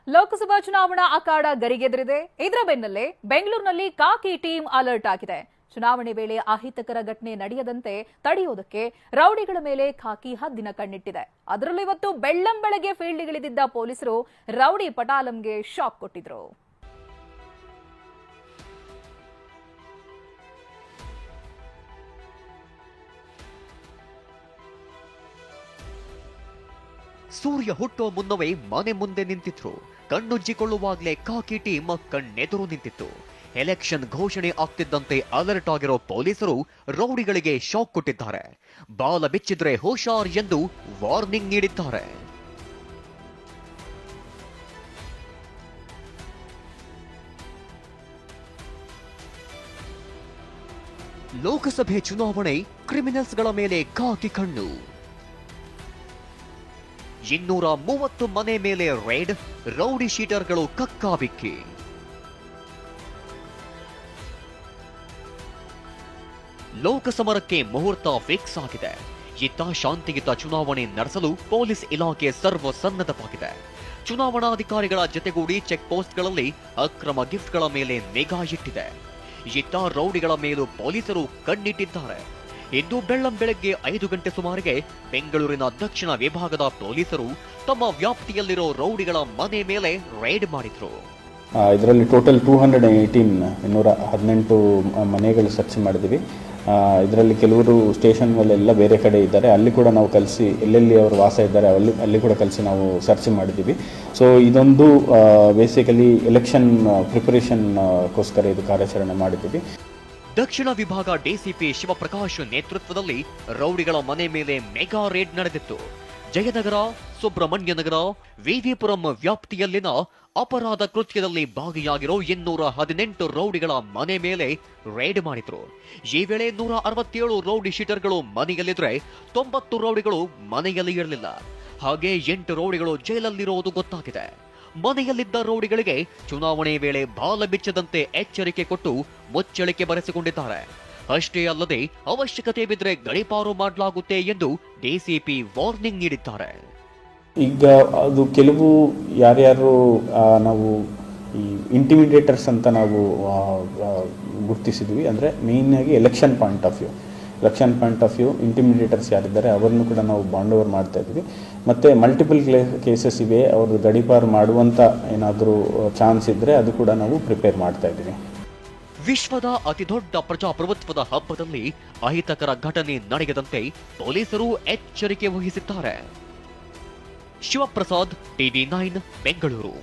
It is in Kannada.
ಲೋಕಸಭಾ ಚುನಾವಣಾ ಅಖಾಡ ಗರಿಗೆದರಿದೆ. ಇದರ ಬೆನ್ನಲ್ಲೇ ಬೆಂಗಳೂರಿನಲ್ಲಿ ಖಾಕಿ ಟೀಮ್ ಅಲರ್ಟ್ ಆಗಿದೆ. ಚುನಾವಣೆ ವೇಳೆ ಅಹಿತಕರ ಘಟನೆ ನಡೆಯದಂತೆ ತಡೆಯುವುದಕ್ಕೆ ರೌಡಿಗಳ ಮೇಲೆ ಖಾಕಿ ಹದ್ದಿನ ಕಣ್ಣಿಟ್ಟಿದೆ. ಅದರಲ್ಲೂ ಇವತ್ತು ಬೆಳ್ಳಂಬೆಳಗ್ಗೆ ಫೀಲ್ಡ್ಗಿಳಿದಿದ್ದ ಪೊಲೀಸರು ರೌಡಿ ಪಟಾಲಂಗೆ ಶಾಕ್ ಕೊಟ್ಟಿದ್ರು. ಸೂರ್ಯ ಹುಟ್ಟೋ ಮುನ್ನವೇ ಮನೆ ಮುಂದೆ ನಿಂತಿದ್ರು. ಕಣ್ಣುಜ್ಜಿಕೊಳ್ಳುವಾಗಲೇ ಖಾಕಿ ಟೀಮ್ ಕಣ್ಣೆದುರು ನಿಂತಿತ್ತು. ಎಲೆಕ್ಷನ್ ಘೋಷಣೆ ಆಗ್ತಿದ್ದಂತೆ ಅಲರ್ಟ್ ಆಗಿರೋ ಪೊಲೀಸರು ರೌಡಿಗಳಿಗೆ ಶಾಕ್ ಕೊಟ್ಟಿದ್ದಾರೆ. ಬಾಲ ಬಿಚ್ಚಿದ್ರೆ ಹುಷಾರ್ ಎಂದು ವಾರ್ನಿಂಗ್ ನೀಡಿದ್ದಾರೆ. ಲೋಕಸಭೆ ಚುನಾವಣೆ, ಕ್ರಿಮಿನಲ್ಸ್ಗಳ ಮೇಲೆ ಖಾಕಿ ಕಣ್ಣು. 230 ಮನೆ ಮೇಲೆ ರೇಡ್, ರೌಡಿ ಶೀಟರ್ಗಳು ಕಕ್ಕಾಬಿಕ್ಕಿ. ಲೋಕಸಮರಕ್ಕೆ ಮುಹೂರ್ತ ಫಿಕ್ಸ್ ಆಗಿದೆ. ಇತ್ತ ಶಾಂತಿಯುತ ಚುನಾವಣೆ ನಡೆಸಲು ಪೊಲೀಸ್ ಇಲಾಖೆ ಸರ್ವಸನ್ನದ್ಧವಾಗಿದೆ. ಚುನಾವಣಾಧಿಕಾರಿಗಳ ಜೊತೆಗೂಡಿ ಚೆಕ್ ಪೋಸ್ಟ್ಗಳಲ್ಲಿ ಅಕ್ರಮ ಗಿಫ್ಟ್ಗಳ ಮೇಲೆ ನಿಗಾ ಇಟ್ಟಿದೆ. ಇತ್ತ ರೌಡಿಗಳ ಮೇಲೂ ಪೊಲೀಸರು ಕಣ್ಣಿಟ್ಟಿದ್ದಾರೆ. ಇಂದು ಬೆಳ್ಳಂಬೆಳಗ್ಗೆ 5 ಗಂಟೆ ಸುಮಾರಿಗೆ ಬೆಂಗಳೂರಿನ ದಕ್ಷಿಣ ವಿಭಾಗದ ಪೊಲೀಸರು ತಮ್ಮ ವ್ಯಾಪ್ತಿಯಲ್ಲಿರೋ ರೌಡಿಗಳ ಮನೆ ಮೇಲೆ ರೈಡ್ ಮಾಡಿದ್ರು. ಇದರಲ್ಲಿ ಟೋಟಲ್ 218 ಮನೆಗಳು ಸರ್ಚ್ ಮಾಡಿದ್ವಿ. ಇದರಲ್ಲಿ ಕೆಲವರು ಸ್ಟೇಷನ್ಗಳೆಲ್ಲ ಬೇರೆ ಕಡೆ ಇದ್ದಾರೆ, ಅಲ್ಲಿ ಕೂಡ ನಾವು ಕಲಿಸಿ ಎಲ್ಲೆಲ್ಲಿ ಅವರು ವಾಸ ಇದ್ದಾರೆ ಅಲ್ಲಿ ಕೂಡ ಕಲಿಸಿ ನಾವು ಸರ್ಚ್ ಮಾಡಿದ್ದೀವಿ. ಸೊ ಇದೊಂದು ಬೇಸಿಕಲಿ ಎಲೆಕ್ಷನ್ ಪ್ರಿಪರೇಷನ್ಗೋಸ್ಕರ ಇದು ಕಾರ್ಯಾಚರಣೆ ಮಾಡಿದ್ದೀವಿ. ದಕ್ಷಿಣ ವಿಭಾಗ ಡಿಸಿಪಿ ಶಿವಪ್ರಕಾಶ್ ನೇತೃತ್ವದಲ್ಲಿ ರೌಡಿಗಳ ಮನೆ ಮೇಲೆ ಮೆಗಾ ರೇಡ್ ನಡೆದಿತ್ತು. ಜಯನಗರ, ಸುಬ್ರಹ್ಮಣ್ಯನಗರ, ವಿವಿಪುರಂ ವ್ಯಾಪ್ತಿಯಲ್ಲಿನ ಅಪರಾಧ ಕೃತ್ಯದಲ್ಲಿ ಭಾಗಿಯಾಗಿರೋ 218 ರೌಡಿಗಳ ಮನೆ ಮೇಲೆ ರೇಡ್ ಮಾಡಿದ್ರು. ಈ ವೇಳೆ 167 ರೌಡಿ ಶೀಟರ್ಗಳು ಮನೆಯಲ್ಲಿದ್ರೆ 90 ರೌಡಿಗಳು ಮನೆಯಲ್ಲಿ ಇರಲಿಲ್ಲ. ಹಾಗೆ 8 ರೌಡಿಗಳು ಜೈಲಲ್ಲಿರೋದು ಗೊತ್ತಾಗಿದೆ. ಮನೆಯಲ್ಲಿದ್ದ ರೌಡಿಗಳಿಗೆ ಚುನಾವಣೆ ವೇಳೆ ಬಾಲ ಬಿಚ್ಚದಂತೆ ಎಚ್ಚರಿಕೆ ಕೊಟ್ಟು ಮುಚ್ಚಳಿಕೆ ಬರೆಸಿಕೊಂಡಿದ್ದಾರೆ. ಅಷ್ಟೇ ಅಲ್ಲದೆ ಅವಶ್ಯಕತೆ ಬಿದ್ದರೆ ಗಡಿಪಾರು ಮಾಡಲಾಗುತ್ತೆ ಎಂದು ಡಿಸಿಪಿ ವಾರ್ನಿಂಗ್ ನೀಡಿದ್ದಾರೆ. ಈಗ ಅದು ಕೆಲವು ಯಾರ್ಯಾರು ನಾವು ಈ ಇಂಟಿಮಿಡೇಟರ್ಸ್ ಅಂತ ನಾವು ಗುರುತಿಸಿದ್ವಿ. ಅಂದರೆ ಮೇಯ್ನಾಗಿ ಎಲೆಕ್ಷನ್ ಪಾಯಿಂಟ್ ಆಫ್ ವ್ಯೂ ಇಂಟಿಮಿಡೇಟರ್ಸ್ ಯಾರಿದ್ದಾರೆ ಅವರನ್ನು ಕೂಡ ನಾವು ಬಾಂಡ್ ಓವರ್ ಮಾಡ್ತಾ ಇದ್ವಿ. ಮತ್ತು ಮಲ್ಟಿಪಲ್ ಕೇಸಸ್ ಇವೆ, ಅವ್ರದ್ದು ಗಡಿಪಾರು ಮಾಡುವಂಥ ಏನಾದರೂ ಚಾನ್ಸ್ ಇದ್ದರೆ ಅದು ಕೂಡ ನಾವು ಪ್ರಿಪೇರ್ ಮಾಡ್ತಾ ಇದ್ದೀವಿ. ವಿಶ್ವದ ಅತಿದೊಡ್ಡ ಪ್ರಜಾಪ್ರಭುತ್ವದ ಹಬ್ಬದಲ್ಲಿ ಅಹಿತಕರ ಘಟನೆ ನಡೆಯದಂತೆ ಪೊಲೀಸರು ಎಚ್ಚರಿಕೆ ವಹಿಸಿದ್ದಾರೆ. ಶಿವಪ್ರಸಾದ್, ಟಿವಿ9 ಬೆಂಗಳೂರು.